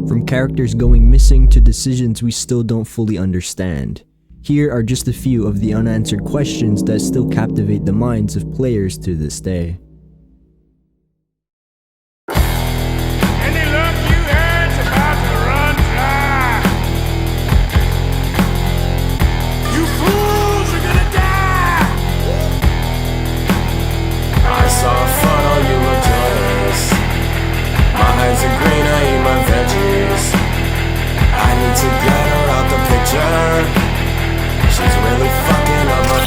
From characters going missing to decisions we still don't fully understand. Here are just a few of the unanswered questions that still captivate the minds of players to this day. Any luck you had's about to run dry. You fools are gonna die. I saw a photo, you were joyous. My hands are green, I eat my veggies. I need to get her out the picture. She's really fucking up my...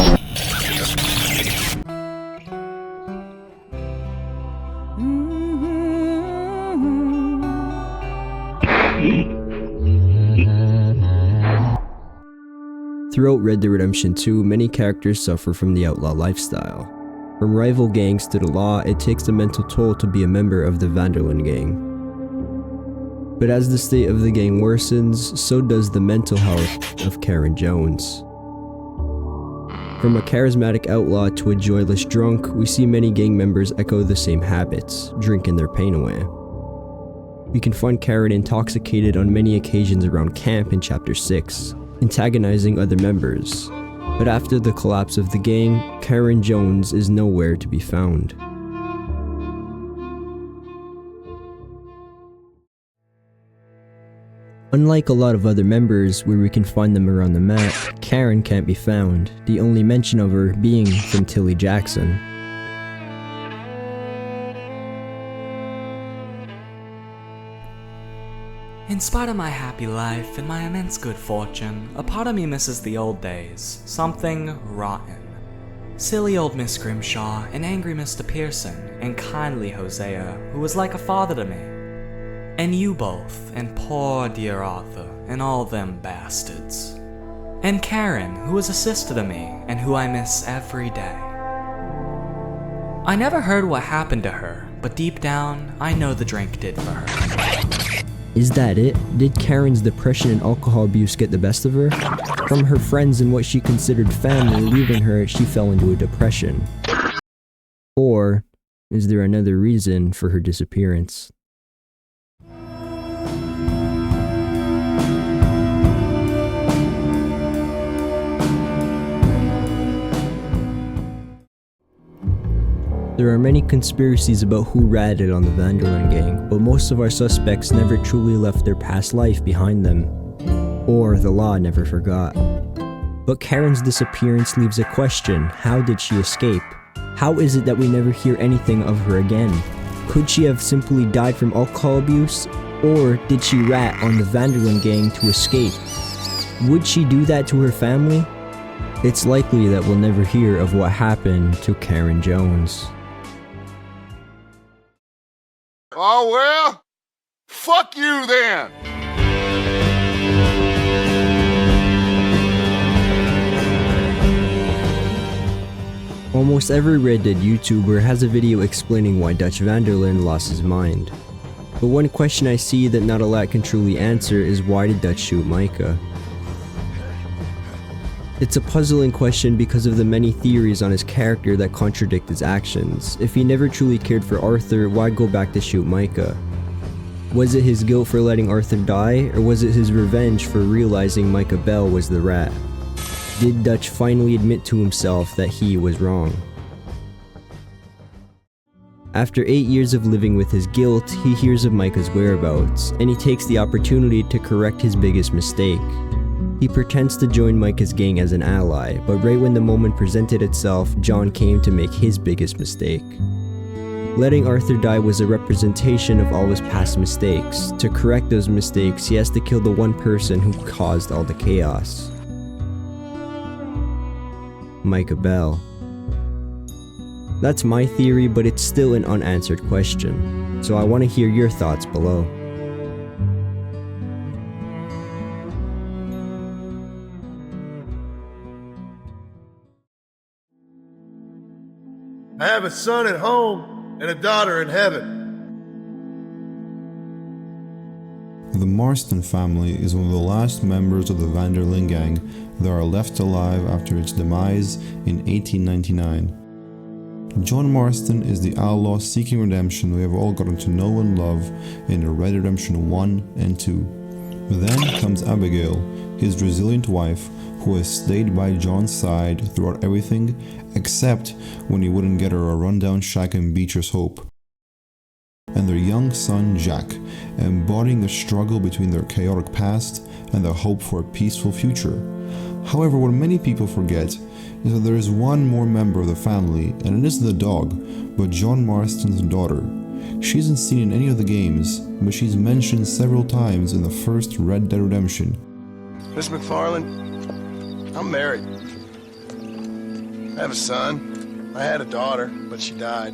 Throughout Red Dead Redemption 2, many characters suffer from the outlaw lifestyle. From rival gangs to the law, it takes a mental toll to be a member of the Van der Linde gang. But as the state of the gang worsens, so does the mental health of Karen Jones. From a charismatic outlaw to a joyless drunk, we see many gang members echo the same habits, drinking their pain away. We can find Karen intoxicated on many occasions around camp in Chapter 6, antagonizing other members. But after the collapse of the gang, Karen Jones is nowhere to be found. Unlike a lot of other members where we can find them around the map, Karen can't be found, the only mention of her being from Tilly Jackson. In spite of my happy life and my immense good fortune, a part of me misses the old days. Something rotten. Silly old Miss Grimshaw, and angry Mr. Pearson, and kindly Hosea, who was like a father to me. And you both, and poor dear Arthur, and all them bastards. And Karen, who was a sister to me, and who I miss every day. I never heard what happened to her, but deep down, I know the drink did for her. Is that it? Did Karen's depression and alcohol abuse get the best of her? From her friends and what she considered family leaving her, she fell into a depression. Or is there another reason for her disappearance? There are many conspiracies about who ratted on the Van der Linde gang, but most of our suspects never truly left their past life behind them. Or the law never forgot. But Karen's disappearance leaves a question: how did she escape? How is it that we never hear anything of her again? Could she have simply died from alcohol abuse? Or did she rat on the Van der Linde gang to escape? Would she do that to her family? It's likely that we'll never hear of what happened to Karen Jones. Oh, well, fuck you then. Almost every Red Dead YouTuber has a video explaining why Dutch Van der Linde lost his mind. But one question I see that not a lot can truly answer is, why did Dutch shoot Micah? It's a puzzling question because of the many theories on his character that contradict his actions. If he never truly cared for Arthur, why go back to shoot Micah? Was it his guilt for letting Arthur die, or was it his revenge for realizing Micah Bell was the rat? Did Dutch finally admit to himself that he was wrong? After 8 years of living with his guilt, he hears of Micah's whereabouts, and he takes the opportunity to correct his biggest mistake. He pretends to join Micah's gang as an ally, but right when the moment presented itself, John came to make his biggest mistake. Letting Arthur die was a representation of all his past mistakes. To correct those mistakes, he has to kill the one person who caused all the chaos. Micah Bell. That's my theory, but it's still an unanswered question, so I want to hear your thoughts below. I have a son at home and a daughter in heaven. The Marston family is one of the last members of the Van der Linde gang that are left alive after its demise in 1899. John Marston is the outlaw seeking redemption we have all gotten to know and love in Red Dead Redemption 1 and 2. Then comes Abigail, his resilient wife, who has stayed by John's side throughout everything except when he wouldn't get her a rundown shack in Beecher's Hope. And their young son Jack, embodying the struggle between their chaotic past and their hope for a peaceful future. However, what many people forget is that there is one more member of the family, and it isn't the dog, but John Marston's daughter. She isn't seen in any of the games, but she's mentioned several times in the first Red Dead Redemption. Miss McFarland, I'm married. I have a son. I had a daughter, but she died.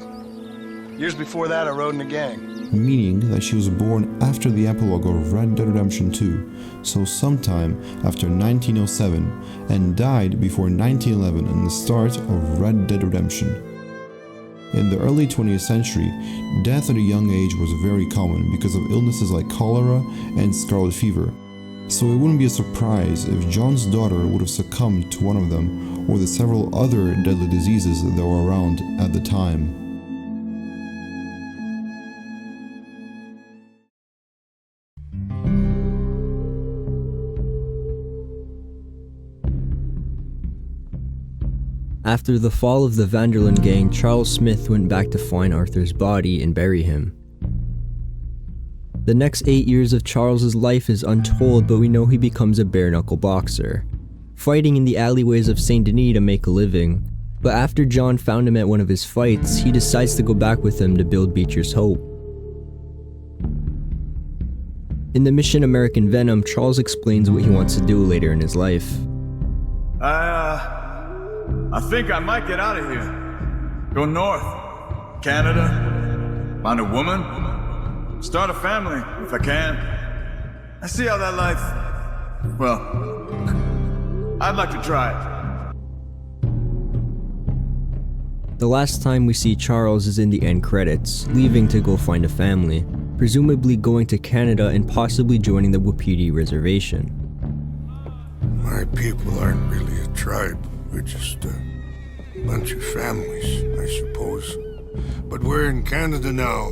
Years before that, I rode in a gang. Meaning that she was born after the epilogue of Red Dead Redemption 2, so sometime after 1907, and died before 1911 and the start of Red Dead Redemption. In the early 20th century, death at a young age was very common because of illnesses like cholera and scarlet fever, so it wouldn't be a surprise if John's daughter would have succumbed to one of them or the several other deadly diseases that were around at the time. After the fall of the Vanderlyn gang, Charles Smith went back to find Arthur's body and bury him. The next 8 years of Charles's life is untold, but we know he becomes a bare-knuckle boxer, fighting in the alleyways of Saint Denis to make a living. But after John found him at one of his fights, he decides to go back with him to build Beecher's Hope. In the mission American Venom, Charles explains what he wants to do later in his life. I think I might get out of here. Go north. Canada. Find a woman. Start a family, if I can. I see how that life... Well, I'd like to try it. The last time we see Charles is in the end credits, leaving to go find a family, presumably going to Canada and possibly joining the Wapiti Reservation. My people aren't really a tribe. We're just a bunch of families, I suppose. But we're in Canada now.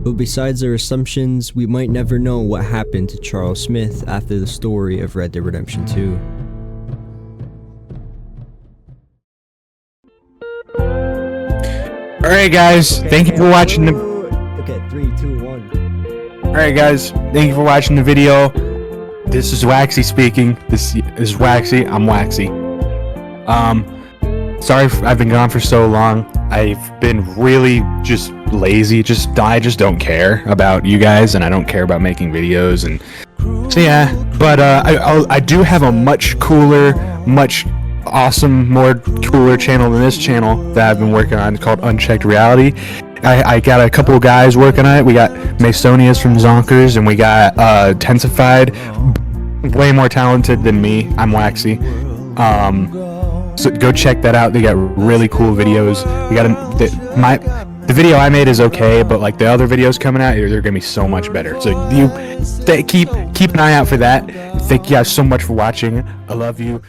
But besides our assumptions, we might never know what happened to Charles Smith after the story of Red Dead Redemption 2. Alright guys, thank you for watching the... Okay, 3, 2, 1. Alright guys, thank you for watching the video. This is Waxy speaking. This is Waxy. I'm Waxy. Sorry I've been gone for so long. I've been really just lazy. I just don't care about you guys, and I don't care about making videos, and so yeah. But I do have a much cooler, much awesome, more cooler channel than this channel that I've been working on. It's called Unchecked Reality. I got a couple of guys working on it. We got Masonius from Zonkers, and we got Tensified, way more talented than me. I'm Waxy. So go check that out. They got really cool videos. We got the video I made is okay, but like the other videos coming out, they're gonna be so much better. So you keep an eye out for that. Thank you guys so much for watching. I love you.